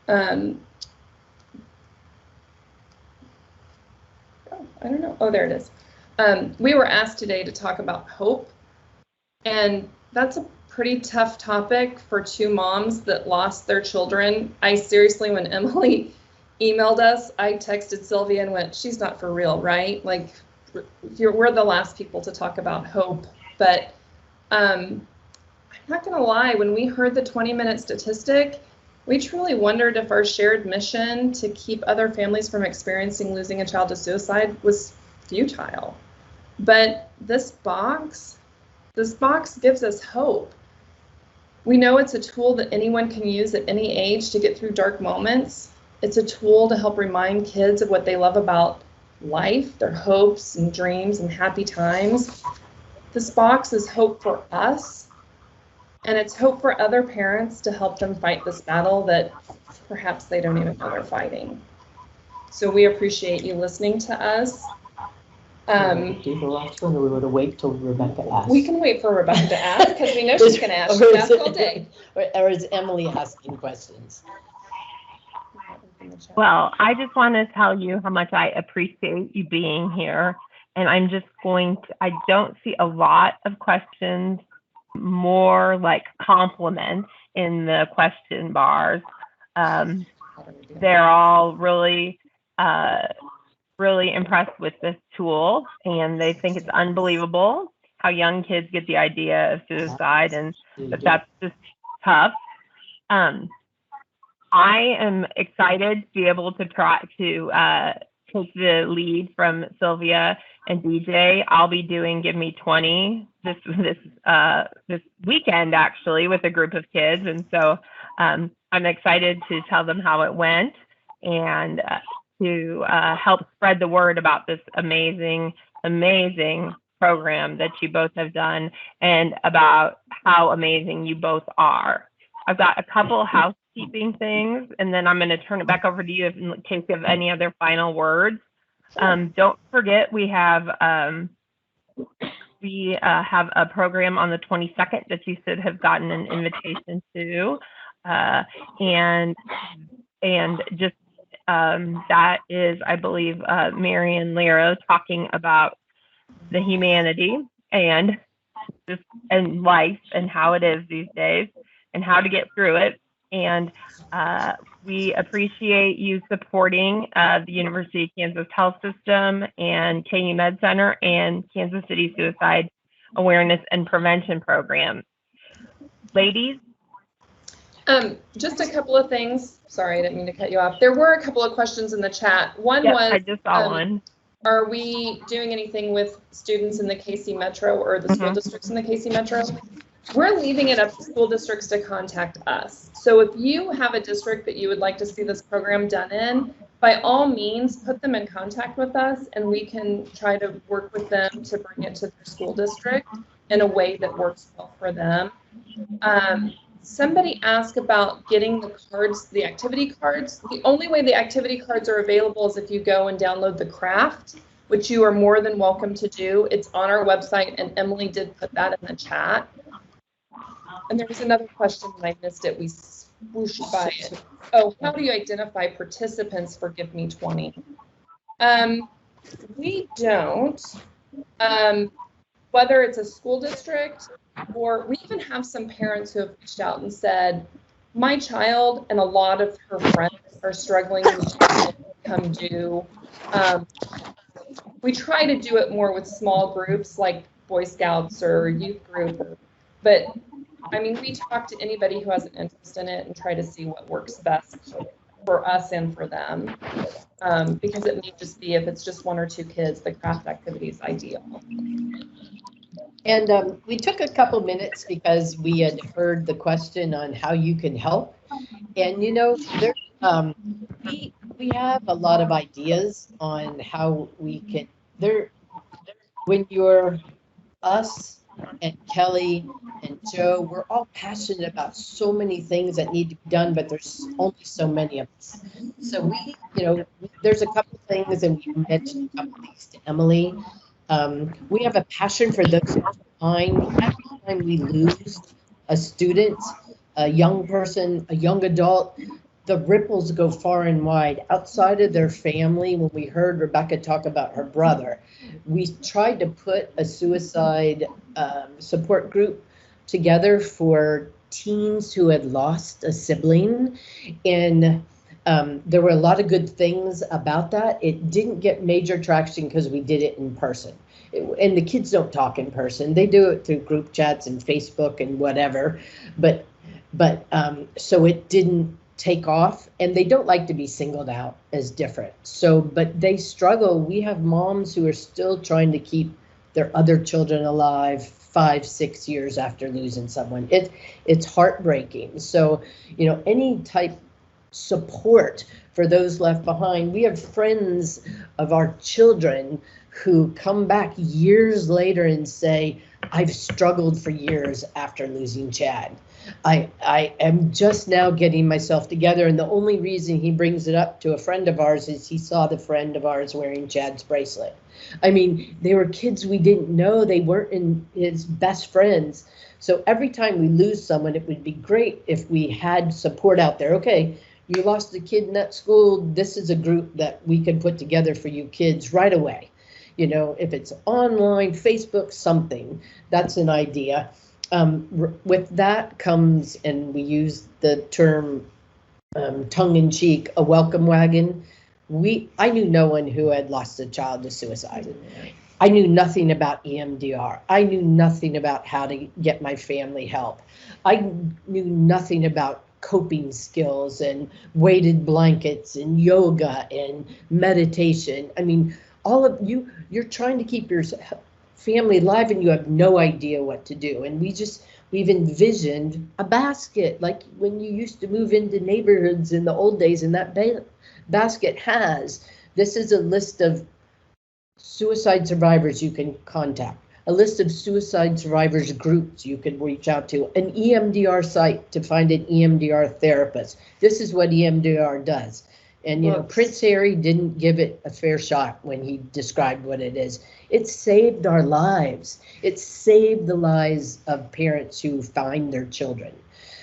done. I don't know. Oh, there it is. We were asked today to talk about hope. And that's a pretty tough topic for 2 moms that lost their children. I seriously, when Emily emailed us, I texted Sylvia and went, she's not for real, right? Like, we're the last people to talk about hope. But I'm not going to lie, when we heard the 20-minute statistic, we truly wondered if our shared mission to keep other families from experiencing losing a child to suicide was futile. But this box gives us hope. We know it's a tool that anyone can use at any age to get through dark moments. It's a tool to help remind kids of what they love about life, their hopes and dreams and happy times. This box is hope for us, and it's hope for other parents to help them fight this battle that perhaps they don't even know they're fighting. So we appreciate you listening to us. Do the last one, or we want to wait till Rebecca asks? We can wait for Rebecca to ask because we know she's going to ask. She asks all day. Or is Emily asking questions? Well, I just want to tell you how much I appreciate you being here. And I'm just I don't see a lot of questions, more like compliments in the question bars. They're all really, really impressed with this tool, and they think it's unbelievable how young kids get the idea of suicide, and that's just tough. I am excited to be able to try to take the lead from Sylvia and DJ. I'll be doing Give Me 20 this weekend, actually, with a group of kids, and so I'm excited to tell them how it went and to help spread the word about this amazing program that you both have done and about how amazing you both are. I've got a couple housekeeping things, and then I'm going to turn it back over to you in case you have any other final words. Don't forget, we have a program on the 22nd that you should have gotten an invitation to, and just that is, I believe, Marian Lero talking about the humanity and life and how it is these days and how to get through it. And we appreciate you supporting the University of Kansas Health System and KU Med Center and Kansas City Suicide Awareness and Prevention Program. Ladies? Just a couple of things. Sorry, I didn't mean to cut you off. There were a couple of questions in the chat. One was, I just saw one. Are we doing anything with students in the KC Metro or the school districts in the KC Metro? We're leaving it up to school districts to contact us. So if you have a district that you would like to see this program done in, by all means, put them in contact with us and we can try to work with them to bring it to their school district in a way that works well for them. Somebody asked about getting the cards, the activity cards. The only way the activity cards are available is if you go and download the craft, which you are more than welcome to do. It's on our website, and Emily did put that in the chat. And there was another question and I missed it. We swooshed by it. Oh, how do you identify participants for Give Me 20? We don't. Whether it's a school district, or we even have some parents who have reached out and said, my child and a lot of her friends are struggling with income due. We try to do it more with small groups like Boy Scouts or youth group, but I mean, we talk to anybody who has an interest in it and try to see what works best for us and for them. Because it may just be, if it's just one or two kids, the craft activity is ideal. And we took a couple minutes because we had heard the question on how you can help. And, you know, there, we have a lot of ideas on how we can, when you're us and Kelly and Joe, we're all passionate about so many things that need to be done, but there's only so many of us. So we, you know, there's a couple of things, and we mentioned a couple of things to Emily. We have a passion for those behind. Every time we lose a student, a young person, a young adult, the ripples go far and wide outside of their family. When we heard Rebecca talk about her brother, we tried to put a suicide support group together for teens who had lost a sibling, and there were a lot of good things about that. It didn't get major traction because we did it in person. And the kids don't talk in person. They do it through group chats and Facebook and whatever. But so it didn't take off, and they don't like to be singled out as different. So, but they struggle. We have moms who are still trying to keep their other children alive 5-6 years after losing someone. It's heartbreaking. So, you know, any type support for those left behind. We have friends of our children who come back years later and say, I've struggled for years after losing Chad. I am just now getting myself together, and the only reason he brings it up to a friend of ours is he saw the friend of ours wearing Chad's bracelet. I mean, they were kids we didn't know. They weren't in his best friends. So every time we lose someone, it would be great if we had support out there. Okay, you lost a kid in that school. This is a group that we can put together for you kids right away. You know, if it's online, Facebook, something, that's an idea. With that comes, and we use the term tongue-in-cheek, a welcome wagon. I knew no one who had lost a child to suicide. I knew nothing about EMDR. I knew nothing about how to get my family help. I knew nothing about coping skills and weighted blankets and yoga and meditation. I mean, all of you're trying to keep your family alive and you have no idea what to do. And we've envisioned a basket, like when you used to move into neighborhoods in the old days, and that basket this is a list of suicide survivors you can contact, a list of suicide survivors groups you can reach out to, an EMDR site to find an EMDR therapist. This is what EMDR does. And, you know, Prince Harry didn't give it a fair shot when he described what it is. It saved our lives. It saved the lives of parents who find their children.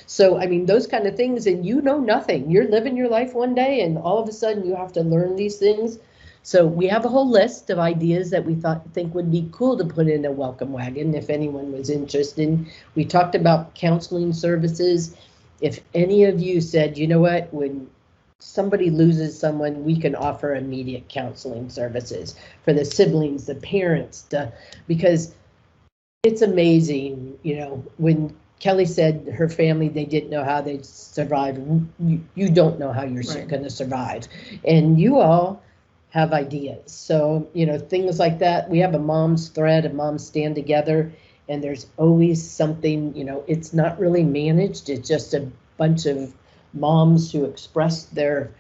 So, I mean, those kind of things, and you know nothing. You're living your life one day, and all of a sudden you have to learn these things. So we have a whole list of ideas that we think would be cool to put in a welcome wagon if anyone was interested. We talked about counseling services. If any of you said, you know what, when somebody loses someone, we can offer immediate counseling services for the siblings, the parents, because it's amazing, you know, when Kelly said her family, they didn't know how they'd survive. You don't know how you're going to survive. And you all have ideas. So, you know, things like that. We have a mom's thread, a mom's stand together, and there's always something, you know, it's not really managed. It's just a bunch of moms who express their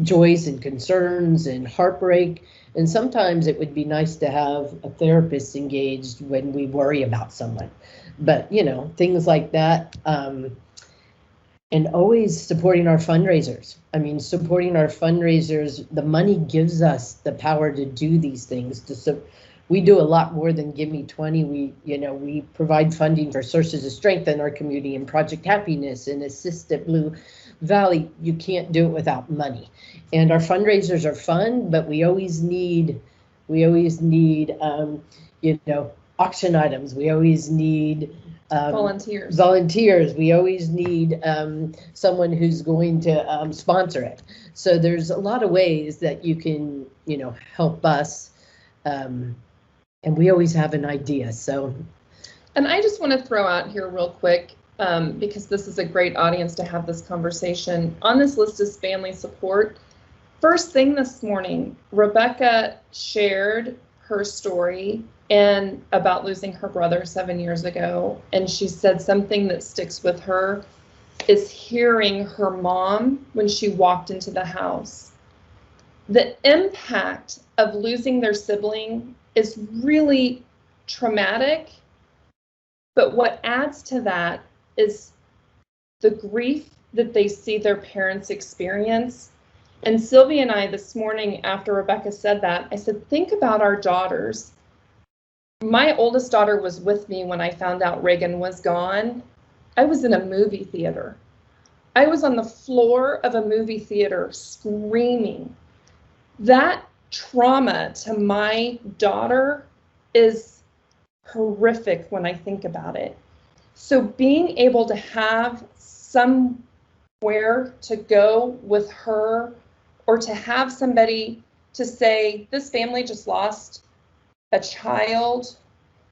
joys and concerns and heartbreak. And sometimes it would be nice to have a therapist engaged when we worry about someone. But, you know, things like that. And always supporting our fundraisers. I mean, supporting our fundraisers, the money gives us the power to do these things. We do a lot more than Give Me 20. We provide funding for Sources of Strength in our community and Project Happiness and Assist at Blue Valley. You can't do it without money. And our fundraisers are fun, but we always need auction items. We always need volunteers. We always need someone who's going to sponsor it. So there's a lot of ways that you can, you know, help us. And we always have an idea. So, and I just want to throw out here real quick, because this is a great audience to have this conversation. On this list is family support. First thing this morning, Rebecca shared her story and about losing her brother 7 years ago. And she said something that sticks with her is hearing her mom when she walked into the house. The impact of losing their sibling is really traumatic, but what adds to that is the grief that they see their parents experience. And Sylvia and I this morning, after Rebecca said that, I said, think about our daughters. My oldest daughter was with me when I found out Reagan was gone. I was in a movie theater. I was on the floor of a movie theater screaming. That trauma to my daughter is horrific when I think about it. So being able to have somewhere to go with her, or to have somebody to say, this family just lost a child.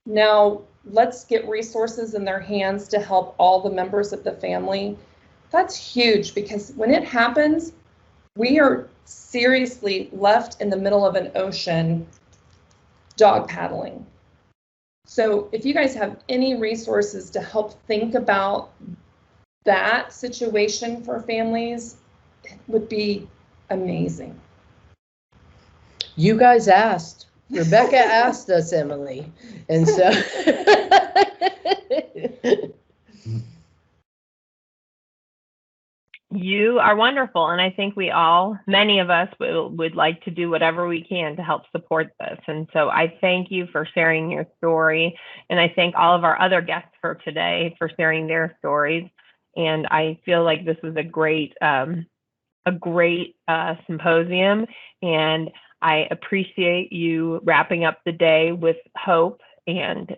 Now let's get resources in their hands to help all the members of the family. That's huge, because when it happens, we are seriously left in the middle of an ocean dog paddling. So if you guys have any resources to help think about that situation for families, it would be amazing. You guys asked, Rebecca asked us, Emily, and so. You are wonderful, and I think many of us would like to do whatever we can to help support this. And so I thank you for sharing your story, and I thank all of our other guests for today for sharing their stories. And I feel like this was a great symposium, and I appreciate you wrapping up the day with hope, and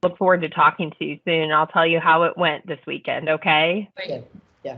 look forward to talking to you soon. I'll tell you how it went this weekend, okay? Yeah.